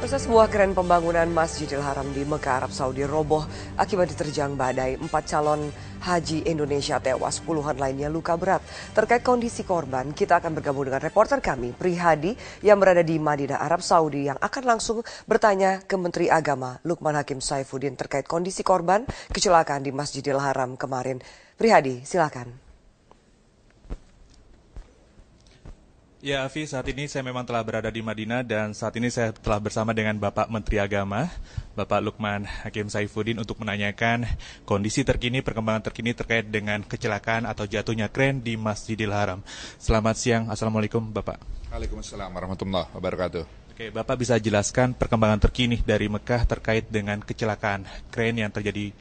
Sebuah kren pembangunan Masjidil Haram di Mekah, Arab Saudi roboh akibat diterjang badai. 4 calon haji Indonesia tewas, puluhan lainnya luka berat. Terkait kondisi korban, kita akan bergabung dengan reporter kami, Prihadi, yang berada di Madinah, Arab Saudi, yang akan langsung bertanya ke Menteri Agama Lukman Hakim Saifuddin terkait kondisi korban kecelakaan di Masjidil Haram kemarin. Prihadi, silakan. Ya, Afi, saat ini saya memang telah berada di Madinah dan saat ini saya telah bersama dengan Bapak Menteri Agama, Bapak Lukman Hakim Saifuddin untuk menanyakan kondisi terkini, perkembangan terkini terkait dengan kecelakaan atau jatuhnya kren di Masjidil Haram. Selamat siang, Assalamualaikum Bapak. Waalaikumsalam warahmatullahi wabarakatuh. Oke, Bapak bisa jelaskan perkembangan terkini dari Mekah terkait dengan kecelakaan kren yang terjadi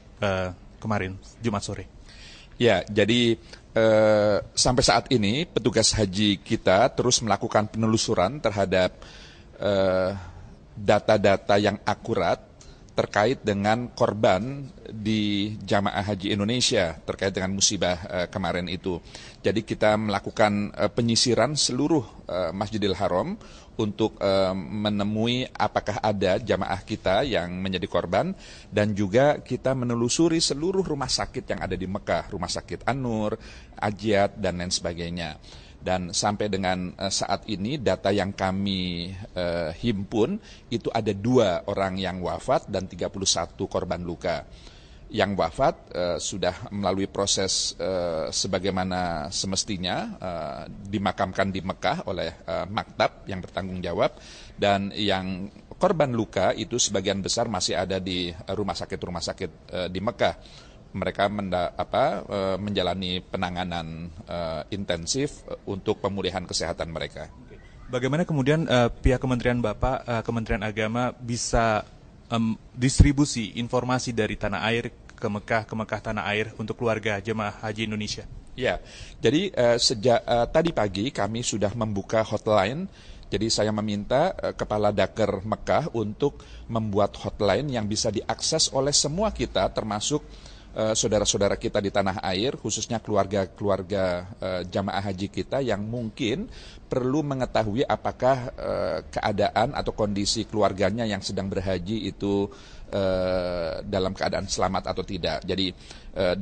kemarin, Jumat sore? Ya, jadi sampai saat ini petugas haji kita terus melakukan penelusuran terhadap data-data yang akurat terkait dengan korban di Jamaah Haji Indonesia terkait dengan musibah kemarin itu. Jadi kita melakukan penyisiran seluruh Masjidil Haram untuk menemui apakah ada jamaah kita yang menjadi korban, dan juga kita menelusuri seluruh rumah sakit yang ada di Mekah, rumah sakit An-Nur, Ajiat, dan lain sebagainya. Dan sampai dengan saat ini data yang kami himpun itu ada 2 orang yang wafat dan 31 korban luka. Yang wafat sudah melalui proses sebagaimana semestinya dimakamkan di Mekah oleh maktab yang bertanggung jawab, dan yang korban luka itu sebagian besar masih ada di rumah sakit di Mekah. Mereka menjalani penanganan intensif untuk pemulihan kesehatan mereka. Bagaimana kemudian pihak Kementerian Bapak, Kementerian Agama bisa distribusi informasi dari tanah air ke Mekah tanah air untuk keluarga jemaah haji Indonesia? Ya, jadi sejak tadi pagi kami sudah membuka hotline. Jadi saya meminta Kepala Daker Mekah untuk membuat hotline yang bisa diakses oleh semua kita, termasuk saudara-saudara kita di tanah air, khususnya keluarga-keluarga jamaah haji kita yang mungkin perlu mengetahui apakah keadaan atau kondisi keluarganya yang sedang berhaji itu dalam keadaan selamat atau tidak. Jadi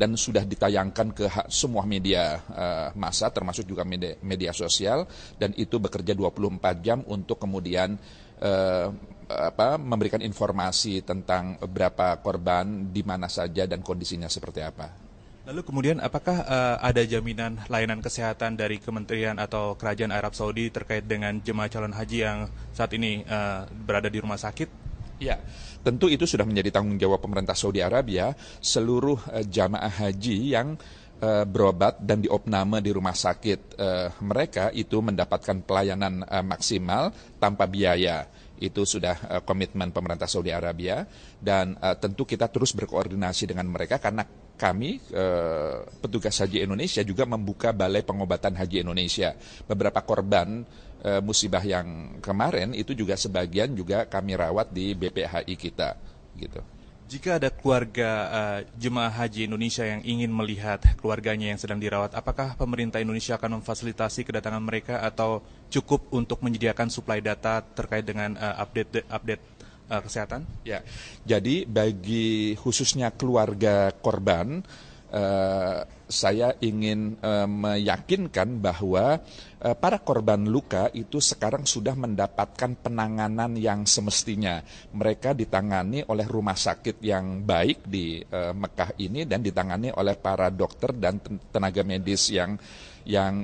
dan sudah ditayangkan ke semua media massa, termasuk juga media sosial, dan itu bekerja 24 jam untuk kemudian memberikan informasi tentang berapa korban, di mana saja, dan kondisinya seperti apa. Lalu kemudian apakah ada jaminan layanan kesehatan dari Kementerian atau Kerajaan Arab Saudi terkait dengan jemaah calon haji yang saat ini berada di rumah sakit? Ya, tentu itu sudah menjadi tanggung jawab pemerintah Saudi Arabia. Seluruh jamaah haji yang berobat dan diopname di rumah sakit mereka itu mendapatkan pelayanan maksimal tanpa biaya. Itu sudah komitmen pemerintah Saudi Arabia, dan tentu kita terus berkoordinasi dengan mereka karena kami petugas haji Indonesia juga membuka balai pengobatan haji Indonesia. Beberapa korban musibah yang kemarin itu juga sebagian juga kami rawat di BPHI kita gitu. Jika ada keluarga jemaah haji Indonesia yang ingin melihat keluarganya yang sedang dirawat, apakah pemerintah Indonesia akan memfasilitasi kedatangan mereka atau cukup untuk menyediakan suplai data terkait dengan update kesehatan? Ya, jadi bagi khususnya keluarga korban, saya ingin meyakinkan bahwa para korban luka itu sekarang sudah mendapatkan penanganan yang semestinya. Mereka ditangani oleh rumah sakit yang baik di Mekah ini dan ditangani oleh para dokter dan tenaga medis yang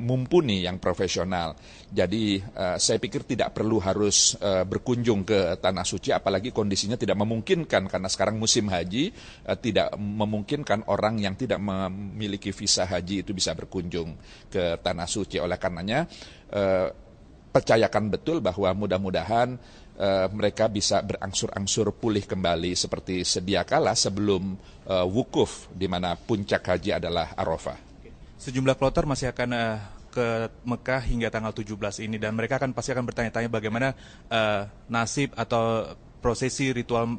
mumpuni, yang profesional. Jadi saya pikir tidak perlu harus berkunjung ke Tanah Suci, apalagi kondisinya tidak memungkinkan karena sekarang musim haji, tidak memungkinkan orang yang tidak memiliki visa haji itu bisa berkunjung ke Tanah Suci. Oleh karenanya percayakan betul bahwa mudah-mudahan mereka bisa berangsur-angsur pulih kembali seperti sedia kala sebelum wukuf, di mana puncak haji adalah Arafah. Sejumlah kloter masih akan ke Mekah hingga tanggal 17 ini, dan mereka pasti akan bertanya-tanya bagaimana nasib atau prosesi ritual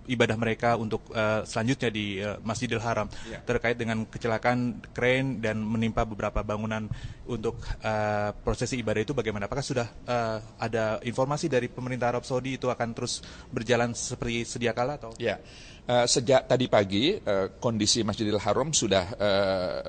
ibadah mereka untuk selanjutnya di Masjidil Haram, terkait dengan kecelakaan kren dan menimpa beberapa bangunan untuk prosesi ibadah itu bagaimana? Apakah sudah ada informasi dari pemerintah Arab Saudi itu akan terus berjalan seperti sedia kala atau? Ya, sejak tadi pagi kondisi Masjidil Haram sudah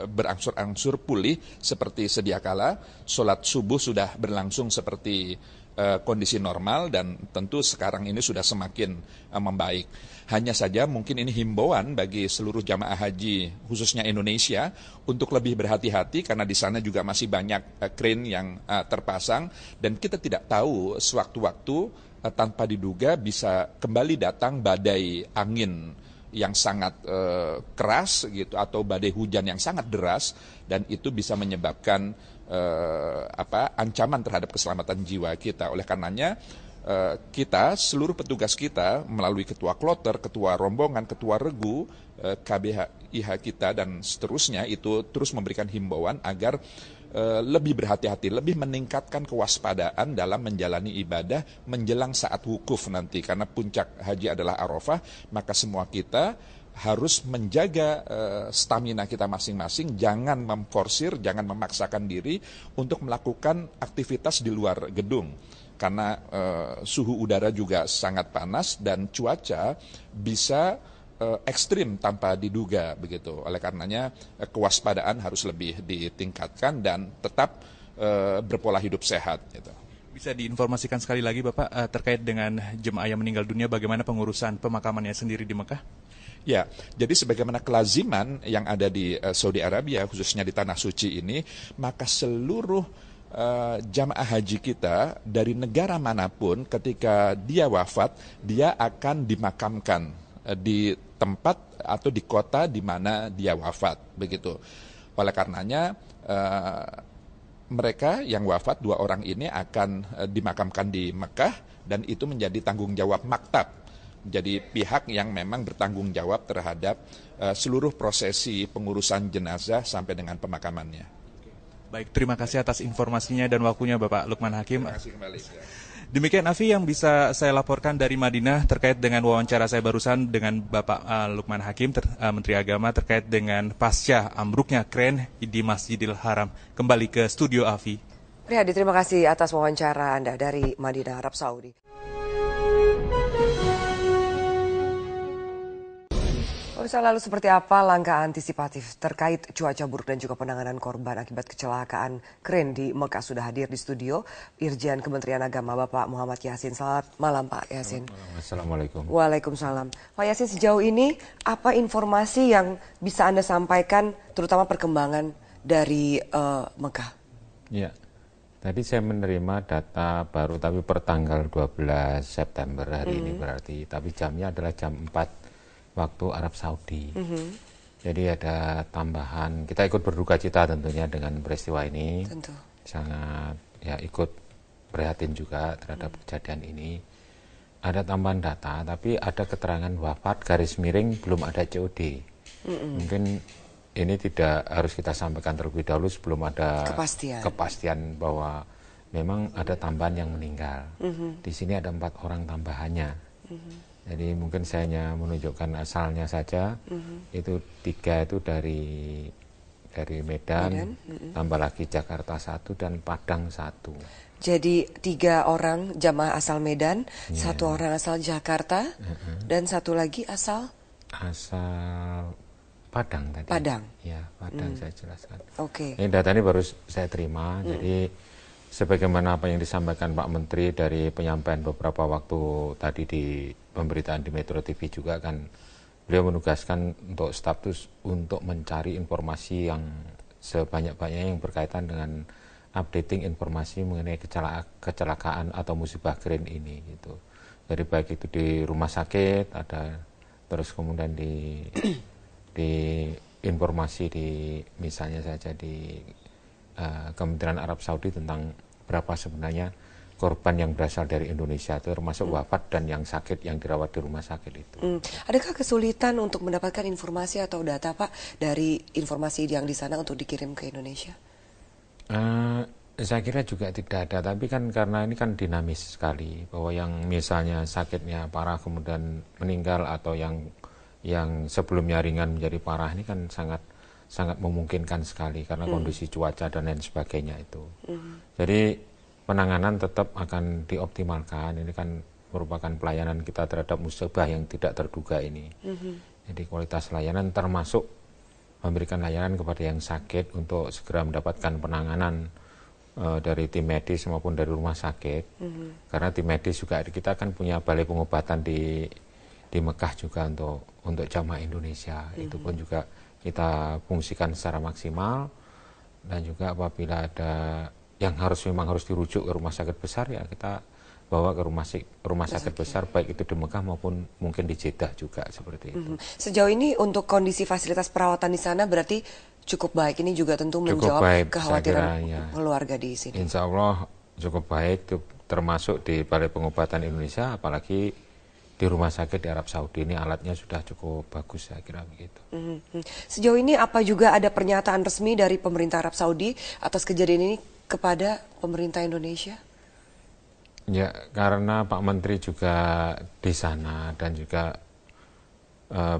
berangsur-angsur pulih seperti sedia kala. Sholat subuh sudah berlangsung seperti kondisi normal dan tentu sekarang ini sudah semakin membaik. Hanya saja mungkin ini himbauan bagi seluruh jamaah haji khususnya Indonesia untuk lebih berhati-hati karena di sana juga masih banyak kren yang terpasang dan kita tidak tahu sewaktu-waktu tanpa diduga bisa kembali datang badai angin yang sangat keras gitu atau badai hujan yang sangat deras dan itu bisa menyebabkan ancaman terhadap keselamatan jiwa kita. Oleh karenanya kita, seluruh petugas kita melalui ketua kloter, ketua rombongan, ketua regu, KBHIH kita dan seterusnya itu terus memberikan himbauan agar lebih berhati-hati, lebih meningkatkan kewaspadaan dalam menjalani ibadah menjelang saat wukuf nanti. Karena puncak haji adalah Arafah, maka semua kita harus menjaga stamina kita masing-masing, jangan memforsir, jangan memaksakan diri untuk melakukan aktivitas di luar gedung. Karena suhu udara juga sangat panas dan cuaca bisa ekstrim tanpa diduga begitu. Oleh karenanya kewaspadaan harus lebih ditingkatkan dan tetap berpola hidup sehat. Gitu. Bisa diinformasikan sekali lagi Bapak terkait dengan jemaah yang meninggal dunia, bagaimana pengurusan pemakamannya sendiri di Mekah? Ya, jadi sebagaimana kelaziman yang ada di Saudi Arabia, khususnya di Tanah Suci ini, maka seluruh jamaah haji kita dari negara manapun ketika dia wafat, dia akan dimakamkan di tempat atau di kota di mana dia wafat, begitu. Oleh karenanya mereka yang wafat 2 orang ini akan dimakamkan di Mekah dan itu menjadi tanggung jawab maktab. Jadi pihak yang memang bertanggung jawab terhadap seluruh prosesi pengurusan jenazah sampai dengan pemakamannya. Baik, terima kasih atas informasinya dan waktunya Bapak Lukman Hakim. Terima kasih kembali. Demikian Afi yang bisa saya laporkan dari Madinah terkait dengan wawancara saya barusan dengan Bapak Lukman Hakim, Menteri Agama, terkait dengan pasca ambruknya kren di Masjidil Haram. Kembali ke studio Afi. Priyadi, terima kasih atas wawancara Anda dari Madinah, Arab Saudi. Pemirsa, lalu seperti apa langkah antisipatif terkait cuaca buruk dan juga penanganan korban akibat kecelakaan kren di Mekah? Sudah hadir di studio Irjen Kementerian Agama Bapak Muhammad Yassin. Selamat malam Pak Yassin. Assalamualaikum. Waalaikumsalam. Pak Yassin, sejauh ini apa informasi yang bisa Anda sampaikan terutama perkembangan dari Mekah? Ya, tadi saya menerima data baru tapi per tanggal 12 September hari ini berarti, tapi jamnya adalah jam 4 waktu Arab Saudi. Jadi ada tambahan, kita ikut berduka cita tentunya dengan peristiwa ini. Tentu. Sangat ya ikut prihatin juga terhadap kejadian ini. Ada tambahan data, tapi ada keterangan wafat garis miring belum ada COD. Mungkin ini tidak harus kita sampaikan terlebih dahulu sebelum ada kepastian bahwa memang ada tambahan yang meninggal. Di sini ada 4 orang tambahannya. Jadi mungkin saya hanya menunjukkan asalnya saja. Itu 3 itu dari Medan. Tambah lagi Jakarta 1 dan Padang 1. Jadi 3 orang jamaah asal Medan, 1 orang asal Jakarta, dan 1 lagi asal Padang tadi. Padang. Ya, Padang saya jelaskan. Oke. Ini data ini baru saya terima. Jadi sebagaimana apa yang disampaikan Pak Menteri dari penyampaian beberapa waktu tadi di pemberitaan di Metro TV juga kan, beliau menugaskan untuk status untuk mencari informasi yang sebanyak-banyaknya yang berkaitan dengan updating informasi mengenai kecelakaan atau musibah keren ini gitu. Jadi baik itu di rumah sakit ada, terus kemudian di informasi di misalnya saja di Kementerian Arab Saudi tentang berapa sebenarnya korban yang berasal dari Indonesia itu termasuk wafat dan yang sakit yang dirawat di rumah sakit itu. Adakah kesulitan untuk mendapatkan informasi atau data Pak dari informasi yang di sana untuk dikirim ke Indonesia? Saya kira juga tidak ada, tapi kan karena ini kan dinamis sekali, bahwa yang misalnya sakitnya parah kemudian meninggal atau yang sebelumnya ringan menjadi parah ini kan sangat memungkinkan sekali karena kondisi cuaca dan lain sebagainya itu. Jadi penanganan tetap akan dioptimalkan. Ini kan merupakan pelayanan kita terhadap musibah yang tidak terduga ini. Jadi kualitas layanan termasuk memberikan layanan kepada yang sakit untuk segera mendapatkan penanganan dari tim medis maupun dari rumah sakit. Karena tim medis juga kita kan punya balai pengobatan di Mekah juga untuk jamaah Indonesia. Itu pun juga kita fungsikan secara maksimal, dan juga apabila ada yang memang harus dirujuk ke rumah sakit besar, ya kita bawa ke rumah sakit besar, baik itu di Mekah maupun mungkin di Jeddah juga seperti itu. Sejauh ini untuk kondisi fasilitas perawatan di sana berarti cukup baik. Ini juga tentu menjawab baik, kekhawatiran kira, ya. keluarga di sini. Insya Allah cukup baik, termasuk di Balai Pengobatan Indonesia, apalagi di rumah sakit di Arab Saudi ini alatnya sudah cukup bagus, saya kira begitu. Sejauh ini apa juga ada pernyataan resmi dari pemerintah Arab Saudi atas kejadian ini kepada pemerintah Indonesia? Ya, karena Pak Menteri juga di sana dan juga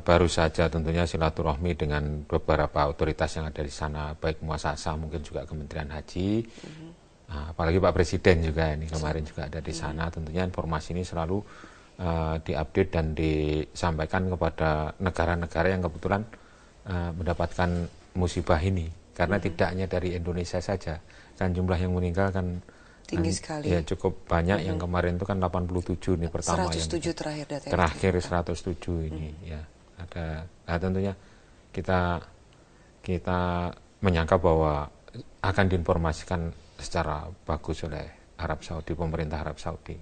baru saja tentunya silaturahmi dengan beberapa otoritas yang ada di sana, baik muasasah mungkin juga Kementerian Haji, apalagi Pak Presiden juga ini kemarin juga ada di sana. Tentunya informasi ini selalu diupdate dan disampaikan kepada negara-negara yang kebetulan mendapatkan musibah ini, karena tidak hanya dari Indonesia saja, kan jumlah yang meninggal kan tinggi sekali. Ya cukup banyak. Yang kemarin itu kan 87 ini pertama 107 terakhir data. Terakhir 107 ini ya. Nah, tentunya kita menyangka bahwa akan diinformasikan secara bagus oleh Arab Saudi, pemerintah Arab Saudi.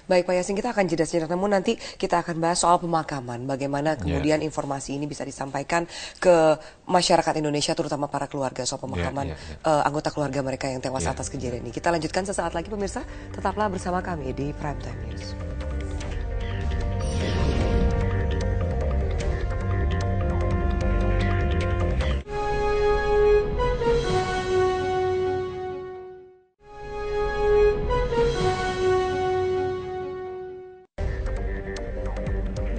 Baik Pak Yasin, kita akan jeda sejenak, namun nanti kita akan bahas soal pemakaman, bagaimana kemudian informasi ini bisa disampaikan ke masyarakat Indonesia, terutama para keluarga, soal pemakaman anggota keluarga mereka yang tewas atas kejadian ini. Kita lanjutkan sesaat lagi pemirsa, tetaplah bersama kami di Prime Time News.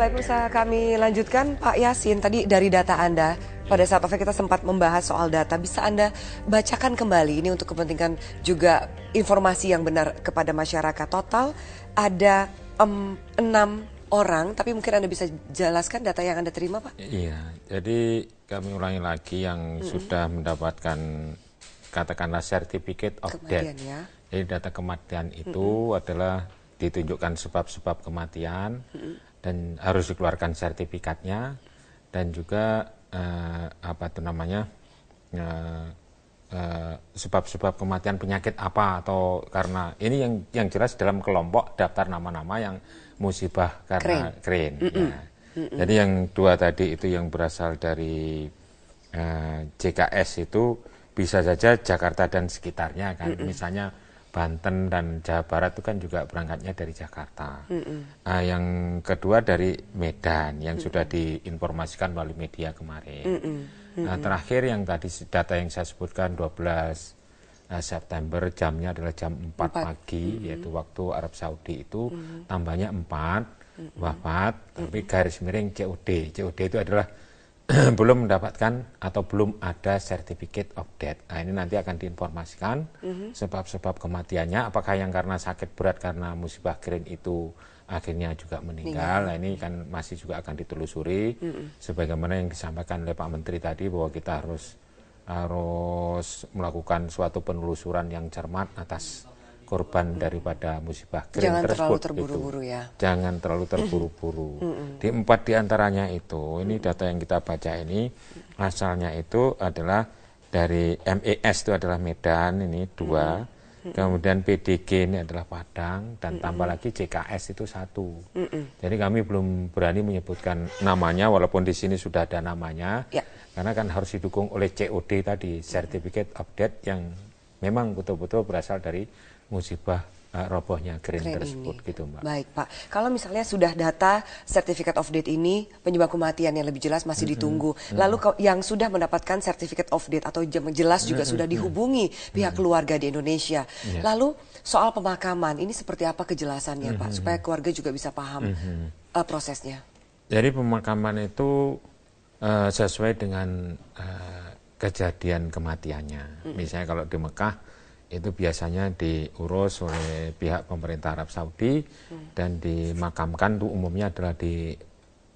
Baik, pemirsa, kami lanjutkan. Pak Yasin, tadi dari data Anda, pada saat kita sempat membahas soal data, bisa Anda bacakan kembali ini untuk kepentingan juga informasi yang benar kepada masyarakat. Total ada 6 orang, tapi mungkin Anda bisa jelaskan data yang Anda terima, Pak? Iya, jadi kami ulangi lagi yang sudah mendapatkan katakanlah certificate of death. Ya. Jadi data kematian itu adalah ditunjukkan sebab-sebab kematian, dan harus dikeluarkan sertifikatnya, dan juga sebab-sebab kematian penyakit apa, atau karena ini yang jelas dalam kelompok daftar nama-nama yang musibah karena krain. Jadi yang dua tadi itu yang berasal dari JKS itu bisa saja Jakarta dan sekitarnya kan, misalnya Banten dan Jawa Barat itu kan juga berangkatnya dari Jakarta. Yang kedua dari Medan yang sudah diinformasikan melalui media kemarin. Terakhir yang tadi data yang saya sebutkan 12 September, jamnya adalah jam 4 pagi, yaitu waktu Arab Saudi itu, tambahnya 4 wafat, tapi garis miring COD. COD itu adalah belum mendapatkan atau belum ada certificate of death. Nah, ini nanti akan diinformasikan sebab-sebab kematiannya, apakah yang karena sakit berat karena musibah krain itu akhirnya juga meninggal. Nah, ini kan masih juga akan ditelusuri sebagaimana yang disampaikan oleh Pak Menteri tadi, bahwa kita harus melakukan suatu penelusuran yang cermat atas korban daripada musibah krain tersebut. Jangan terlalu terburu-buru ya. Jangan terlalu terburu-buru. Di 4 diantaranya itu, ini data yang kita baca ini, asalnya itu adalah dari MES itu adalah Medan, ini 2. Kemudian PDG ini adalah Padang, dan tambah lagi JKS itu 1. Jadi kami belum berani menyebutkan namanya, walaupun di sini sudah ada namanya, karena kan harus didukung oleh COD tadi, Certificate of Death, yang memang betul-betul berasal dari musibah robohnya crane Crane tersebut ini. gitu Mbak. Baik Pak, kalau misalnya sudah data Certificate of Death ini, penyebab kematian yang lebih jelas masih ditunggu. Lalu yang sudah mendapatkan Certificate of Death atau jelas juga sudah dihubungi pihak keluarga di Indonesia. Lalu soal pemakaman ini seperti apa kejelasannya Pak, supaya keluarga juga bisa paham prosesnya. Jadi pemakaman itu sesuai dengan kejadian kematiannya. Misalnya kalau di Mekah itu biasanya diurus oleh pihak pemerintah Arab Saudi dan dimakamkan itu umumnya adalah di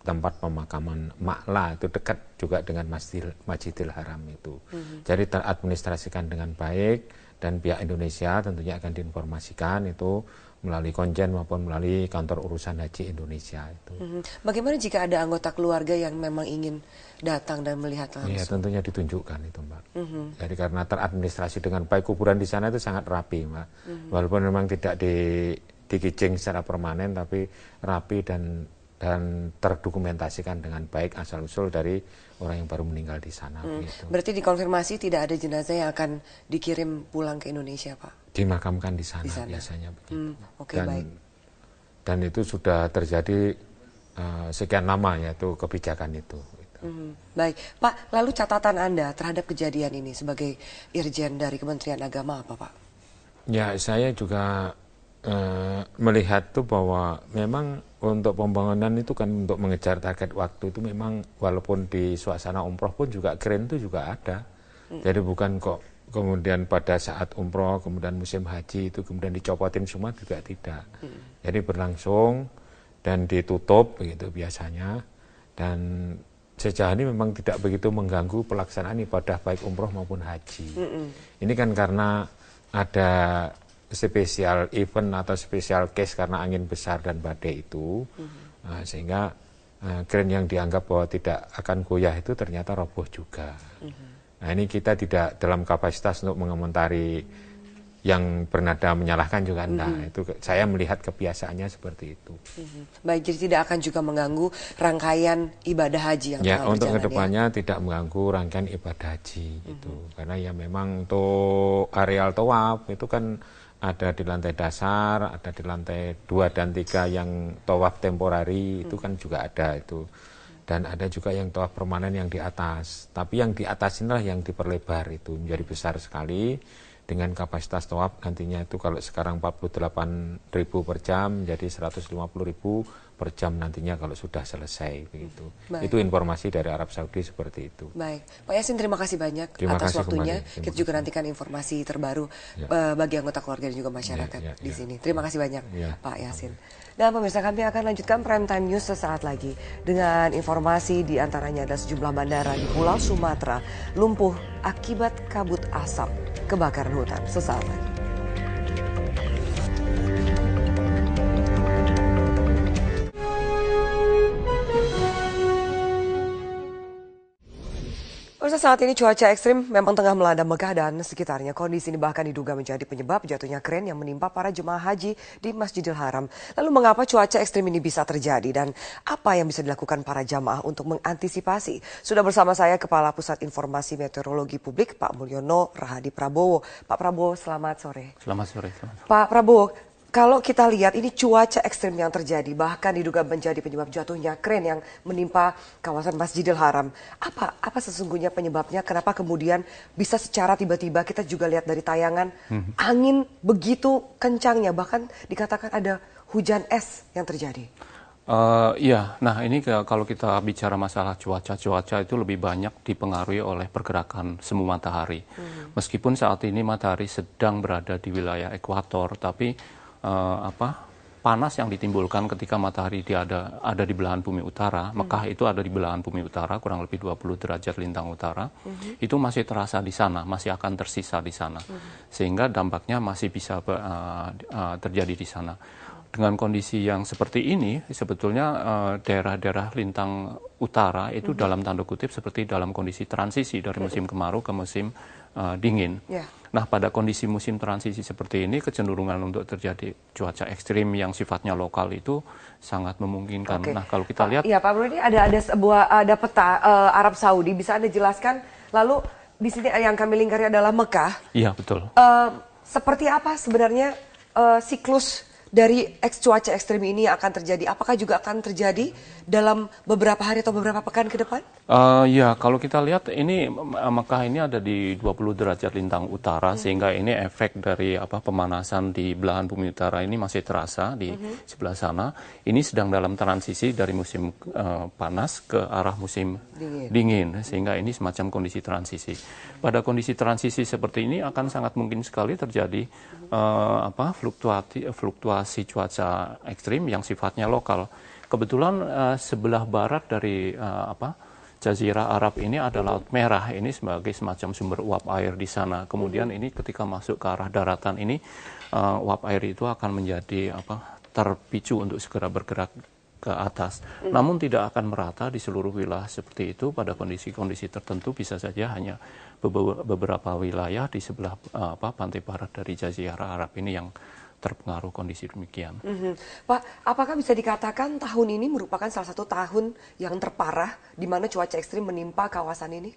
tempat pemakaman Ma'la, itu dekat juga dengan Masjidil Haram itu. Jadi teradministrasikan dengan baik dan pihak Indonesia tentunya akan diinformasikan itu melalui konjen maupun melalui kantor urusan haji Indonesia itu. Bagaimana jika ada anggota keluarga yang memang ingin datang dan melihat langsung? Ya tentunya ditunjukkan itu Mbak. Jadi karena teradministrasi dengan baik, kuburan di sana itu sangat rapi Mbak. Walaupun memang tidak dikicing secara permanen, tapi rapi dan terdokumentasikan dengan baik asal-usul dari orang yang baru meninggal di sana. Gitu. Berarti dikonfirmasi tidak ada jenazah yang akan dikirim pulang ke Indonesia Pak? Dimakamkan di sana biasanya begitu. Oke, baik. Dan itu sudah terjadi sekian lama ya itu kebijakan itu. Baik, Pak. Lalu catatan Anda terhadap kejadian ini sebagai Irjen dari Kementerian Agama apa Pak? Ya saya juga melihat tuh bahwa memang untuk pembangunan itu kan untuk mengejar target waktu itu memang walaupun di suasana umroh pun juga crane itu juga ada. Jadi bukan kok kemudian pada saat umroh kemudian musim haji itu kemudian dicopotin semua juga tidak. Jadi berlangsung dan ditutup begitu biasanya, dan sejauh ini memang tidak begitu mengganggu pelaksanaan ibadah baik umroh maupun haji. Ini kan karena ada spesial event atau spesial case karena angin besar dan badai itu, sehingga crane yang dianggap bahwa tidak akan goyah itu ternyata roboh juga. Nah ini kita tidak dalam kapasitas untuk mengomentari yang bernada menyalahkan juga enggak. Itu saya melihat kebiasaannya seperti itu. Baik, jadi tidak akan juga mengganggu rangkaian ibadah haji yang ya, untuk kedepannya ya? tidak mengganggu rangkaian ibadah haji itu. Karena ya memang untuk areal tawaf itu kan ada di lantai dasar, ada di lantai 2 dan 3 yang tawaf temporari itu kan juga ada itu. Dan ada juga yang tawaf permanen yang di atas. Tapi yang di atas inilah yang diperlebar itu menjadi besar sekali. Dengan kapasitas tawaf nantinya itu kalau sekarang 48.000 per jam jadi 150.000 per jam nantinya kalau sudah selesai begitu. Itu informasi dari Arab Saudi seperti itu. Baik, Pak Yasin terima kasih banyak atas waktunya. Kita juga nantikan informasi terbaru bagi anggota keluarga dan juga masyarakat di sini. Terima kasih banyak Pak Yasin. Dan pemirsa, kami akan lanjutkan Prime Time News sesaat lagi dengan informasi di antaranya ada sejumlah bandara di Pulau Sumatera lumpuh akibat kabut asap kebakaran hutan. Sesaat lagi. Saat ini cuaca ekstrim memang tengah melanda Mekah dan sekitarnya. Kondisi ini bahkan diduga menjadi penyebab jatuhnya crane yang menimpa para jemaah haji di Masjidil Haram. Lalu mengapa cuaca ekstrim ini bisa terjadi dan apa yang bisa dilakukan para jamaah untuk mengantisipasi? Sudah bersama saya Kepala Pusat Informasi Meteorologi Publik Pak Mulyono Rahadi Prabowo. Pak Prabowo, selamat sore. Selamat sore. Pak Prabowo, kalau kita lihat ini cuaca ekstrim yang terjadi bahkan diduga menjadi penyebab jatuhnya crane yang menimpa kawasan Masjidil Haram. Apa sesungguhnya penyebabnya? Kenapa kemudian bisa secara tiba-tiba kita juga lihat dari tayangan angin begitu kencangnya bahkan dikatakan ada hujan es yang terjadi? Iya, nah ini kalau kita bicara masalah cuaca itu lebih banyak dipengaruhi oleh pergerakan semu matahari. Meskipun saat ini matahari sedang berada di wilayah ekuator, tapi panas yang ditimbulkan ketika matahari ada di belahan bumi utara, Mekah itu ada di belahan bumi utara, kurang lebih 20 derajat lintang utara, itu masih terasa di sana, masih akan tersisa di sana, sehingga dampaknya masih bisa terjadi di sana. Dengan kondisi yang seperti ini, sebetulnya daerah-daerah lintang utara itu dalam tanda kutip seperti dalam kondisi transisi dari musim kemarau ke musim dingin. Nah, pada kondisi musim transisi seperti ini, kecenderungan untuk terjadi cuaca ekstrim yang sifatnya lokal itu sangat memungkinkan. Nah, kalau kita lihat, iya Pak Bro, ini ada peta Arab Saudi, bisa Anda jelaskan? Lalu di sini yang kami lingkari adalah Mekah. Iya betul. Seperti apa sebenarnya siklus dari cuaca ekstrim ini akan terjadi? Apakah juga akan terjadi dalam beberapa hari atau beberapa pekan ke depan? Ya, kalau kita lihat ini Mekah ini ada di 20 derajat lintang utara, sehingga ini efek dari pemanasan di belahan bumi utara ini masih terasa di sebelah sana. Ini sedang dalam transisi dari musim panas ke arah musim dingin, sehingga ini semacam kondisi transisi. Pada kondisi transisi seperti ini akan sangat mungkin sekali terjadi fluktuasi cuaca ekstrim yang sifatnya lokal. Kebetulan sebelah barat dari Jazirah Arab ini ada Laut Merah, ini sebagai semacam sumber uap air di sana. Kemudian ini ketika masuk ke arah daratan ini, uap air itu akan menjadi terpicu untuk segera bergerak ke atas. Namun tidak akan merata di seluruh wilayah seperti itu. Pada kondisi-kondisi tertentu bisa saja hanya beberapa wilayah di sebelah pantai barat dari Jazirah Arab ini yang terpengaruh kondisi demikian. Pak, apakah bisa dikatakan tahun ini merupakan salah satu tahun yang terparah di mana cuaca ekstrim menimpa kawasan ini?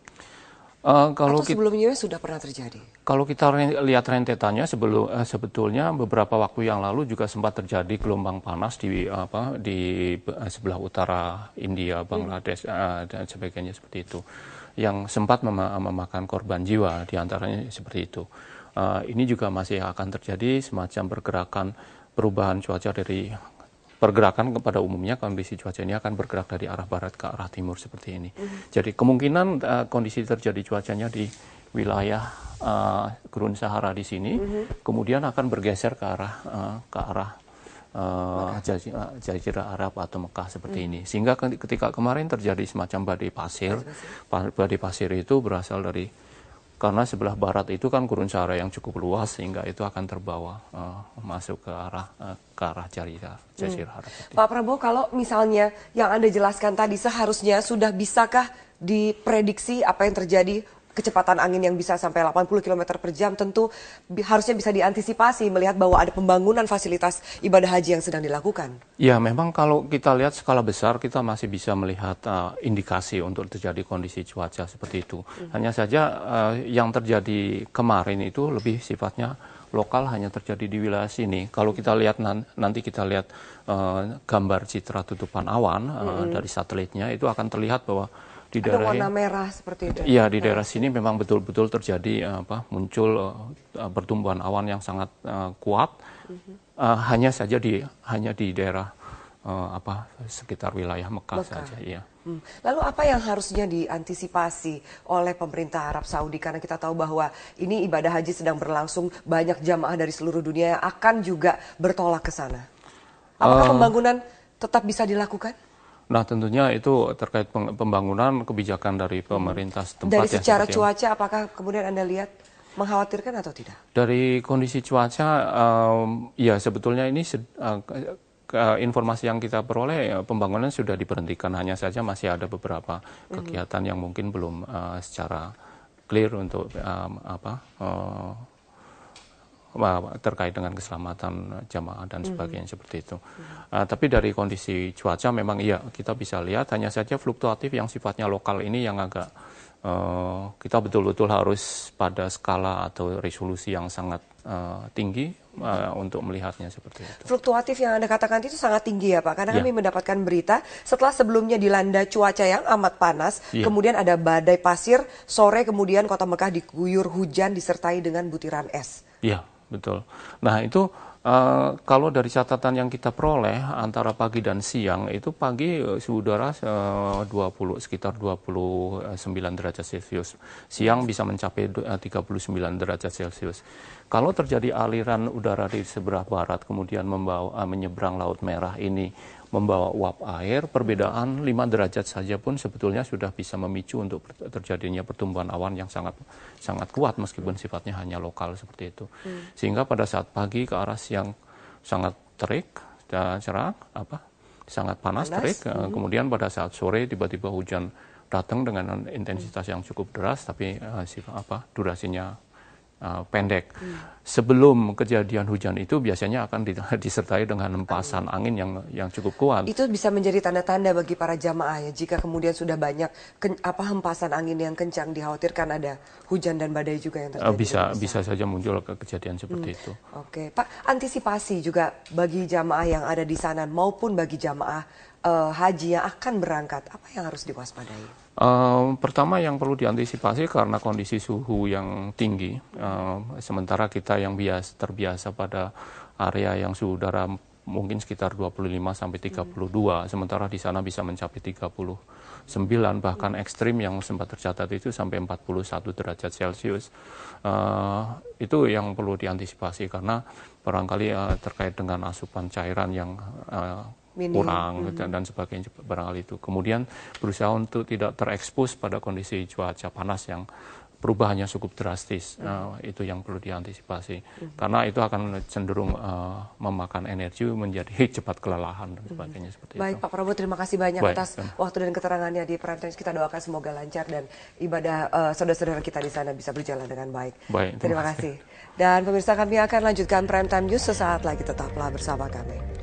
Atau sebelumnya sudah pernah terjadi? Kalau kita lihat rentetannya, sebetulnya beberapa waktu yang lalu juga sempat terjadi gelombang panas di sebelah utara India, Bangladesh dan sebagainya seperti itu, yang sempat memakan korban jiwa, diantaranya seperti itu. Ini juga masih akan terjadi semacam perubahan cuaca dari pergerakan pada umumnya. Kondisi cuaca ini akan bergerak dari arah barat ke arah timur seperti ini. Jadi kemungkinan kondisi terjadi cuacanya di wilayah Gurun Sahara di sini, kemudian akan bergeser ke arah Jazirah Arab atau Mekah seperti ini. Sehingga ketika kemarin terjadi semacam badai pasir itu berasal dari karena sebelah barat itu kan Gurun Sahara yang cukup luas, sehingga itu akan terbawa masuk ke arah Jazirah Arab. Pak Prabowo, kalau misalnya yang Anda jelaskan tadi seharusnya sudah bisakah diprediksi apa yang terjadi? Kecepatan angin yang bisa sampai 80 km per jam tentu harusnya bisa diantisipasi melihat bahwa ada pembangunan fasilitas ibadah haji yang sedang dilakukan. Ya, memang kalau kita lihat skala besar kita masih bisa melihat indikasi untuk terjadi kondisi cuaca seperti itu. Hanya saja yang terjadi kemarin itu lebih sifatnya lokal, hanya terjadi di wilayah sini. Kalau kita lihat nanti kita lihat gambar citra tutupan awan dari satelitnya, itu akan terlihat bahwa di daerah warna merah seperti itu. Iya, di daerah sini memang betul-betul terjadi muncul pertumbuhan awan yang sangat kuat. Hanya di daerah sekitar wilayah Mekah saja. Iya. Lalu apa yang harusnya diantisipasi oleh pemerintah Arab Saudi, karena kita tahu bahwa ini ibadah haji sedang berlangsung, banyak jamaah dari seluruh dunia yang akan juga bertolak ke sana. Apakah pembangunan tetap bisa dilakukan? Nah, tentunya itu terkait pembangunan kebijakan dari pemerintah setempat. Dari secara cuaca, apakah kemudian Anda lihat mengkhawatirkan atau tidak? Dari kondisi cuaca, ya sebetulnya ini informasi yang kita peroleh, pembangunan sudah diberhentikan. Hanya saja masih ada beberapa kegiatan yang mungkin belum secara clear untuk terkait dengan keselamatan jamaah dan sebagainya seperti itu. Tapi dari kondisi cuaca memang iya kita bisa lihat, hanya saja fluktuatif yang sifatnya lokal ini yang agak kita betul-betul harus pada skala atau resolusi yang sangat tinggi untuk melihatnya seperti itu. Fluktuatif yang Anda katakan itu sangat tinggi ya Pak, karena kami mendapatkan berita setelah sebelumnya dilanda cuaca yang amat panas, kemudian ada badai pasir, sore kemudian kota Mekah diguyur hujan disertai dengan butiran es. Iya. Betul. Nah itu kalau dari catatan yang kita peroleh antara pagi dan siang, itu pagi suhu udara sekitar 29 derajat Celcius. Siang bisa mencapai 39 derajat Celcius. Kalau terjadi aliran udara di sebelah barat kemudian menyeberang Laut Merah ini membawa uap air, perbedaan 5 derajat saja pun sebetulnya sudah bisa memicu untuk terjadinya pertumbuhan awan yang sangat kuat meskipun sifatnya hanya lokal seperti itu. Sehingga pada saat pagi ke arah siang sangat terik dan cerah, sangat panas. Terik, kemudian pada saat sore tiba-tiba hujan datang dengan intensitas yang cukup deras, tapi durasinya pendek. Sebelum kejadian hujan itu biasanya akan disertai dengan hempasan angin yang cukup kuat. Itu bisa menjadi tanda-tanda bagi para jamaah ya, jika kemudian sudah banyak hempasan angin yang kencang, dikhawatirkan ada hujan dan badai juga yang terjadi. Bisa saja muncul kejadian seperti itu. Oke, Pak, antisipasi juga bagi jamaah yang ada di sana maupun bagi jamaah haji yang akan berangkat, apa yang harus diwaspadai? Pertama yang perlu diantisipasi karena kondisi suhu yang tinggi, sementara kita yang terbiasa pada area yang suhu udara mungkin sekitar 25 sampai 32, sementara di sana bisa mencapai 39, bahkan ekstrim yang sempat tercatat itu sampai 41 derajat Celcius. Itu yang perlu diantisipasi karena barangkali terkait dengan asupan cairan yang kurang dan sebagainya, barangkali itu. Kemudian berusaha untuk tidak terekspos pada kondisi cuaca panas yang perubahannya cukup drastis. Itu yang perlu diantisipasi karena itu akan cenderung memakan energi, menjadi cepat kelelahan dan sebagainya seperti Baik, itu. Pak Prabowo, terima kasih banyak atas waktu dan keterangannya di Prime Times. Kita doakan semoga lancar dan ibadah saudara-saudara kita di sana bisa berjalan dengan baik. Terima kasih. Dan pemirsa, kami akan lanjutkan Prime Time News sesaat lagi, tetaplah bersama kami.